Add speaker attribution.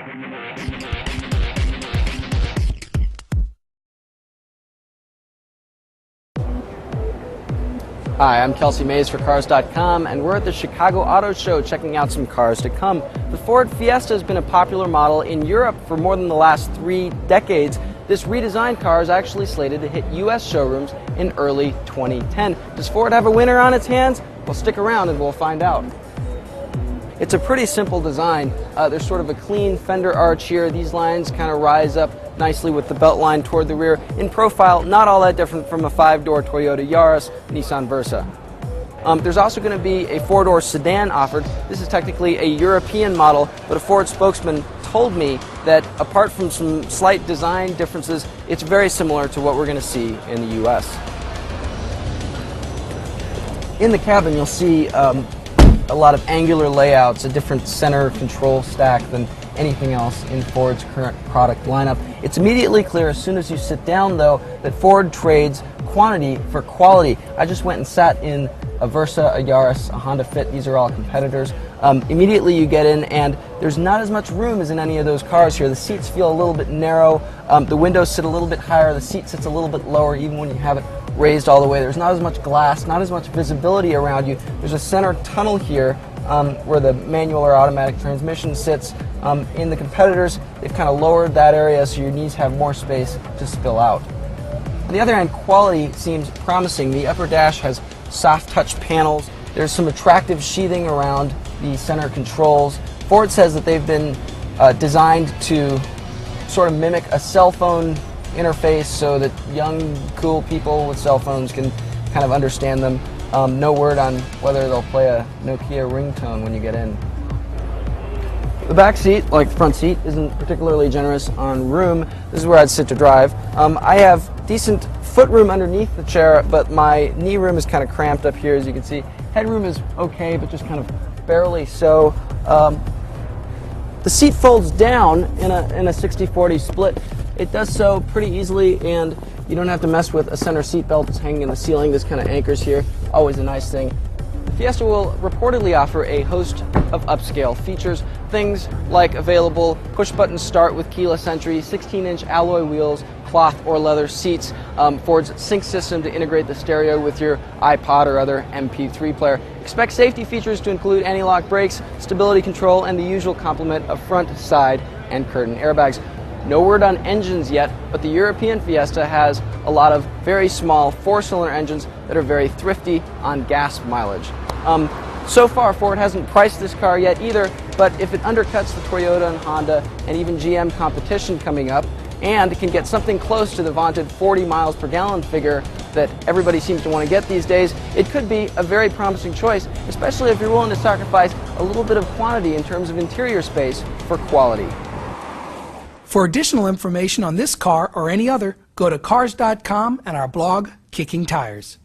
Speaker 1: Hi, I'm Kelsey Mays for Cars.com, and we're at the Chicago Auto Show checking out some cars to come. The Ford Fiesta has been a popular model in Europe for more than the last 3 decades. This redesigned car is actually slated to hit U.S. showrooms in early 2010. Does Ford have a winner on its hands? Well, stick around and we'll find out. It's a pretty simple design. There's sort of a clean fender arch here. These lines kind of rise up nicely with the belt line toward the rear. In profile, not all that different from a 5-door Toyota Yaris, Nissan Versa. There's also going to be a 4-door sedan offered. This is technically a European model, but a Ford spokesman told me that apart from some slight design differences, it's very similar to what we're going to see in the U.S. In the cabin, you'll see a lot of angular layouts, a different center control stack than anything else in Ford's current product lineup. It's immediately clear as soon as you sit down, though, that Ford trades quantity for quality. I just went and sat in a Versa, a Yaris, a Honda Fit. These are all competitors. Immediately you get in, and there's not as much room as in any of those cars here. The seats feel a little bit narrow. The windows sit a little bit higher. The seat sits a little bit lower, even when you have it raised all the way. There's not as much glass, not as much visibility around you. There's a center tunnel here where the manual or automatic transmission sits. In the competitors, they've kind of lowered that area so your knees have more space to spill out. On the other hand, quality seems promising. The upper dash has soft touch panels. There's some attractive sheathing around the center controls. Ford says that they've been designed to sort of mimic a cell phone interface so that young, cool people with cell phones can kind of understand them. No word on whether they'll play a Nokia ringtone when you get in. The back seat, like the front seat, isn't particularly generous on room. This is where I'd sit to drive. I have decent foot room underneath the chair, but my knee room is kind of cramped up here, as you can see. Headroom is okay, but just kind of barely so. The seat folds down in a 60-40 split. It does so pretty easily, and you don't have to mess with a center seat belt that's hanging in the ceiling. This kind of anchors here. Always a nice thing. The Fiesta will reportedly offer a host of upscale features, things like available push-button start with keyless entry, 16-inch alloy wheels, cloth or leather seats, Ford's sync system to integrate the stereo with your iPod or other MP3 player. Expect safety features to include anti-lock brakes, stability control, and the usual complement of front, side, and curtain airbags. No word on engines yet, but the European Fiesta has a lot of very small 4-cylinder engines that are very thrifty on gas mileage. So far, Ford hasn't priced this car yet either, but if it undercuts the Toyota and Honda and even GM competition coming up, and can get something close to the vaunted 40 miles per gallon figure that everybody seems to want to get these days, it could be a very promising choice, especially if you're willing to sacrifice a little bit of quantity in terms of interior space for quality.
Speaker 2: For additional information on this car or any other, go to Cars.com and our blog, Kicking Tires.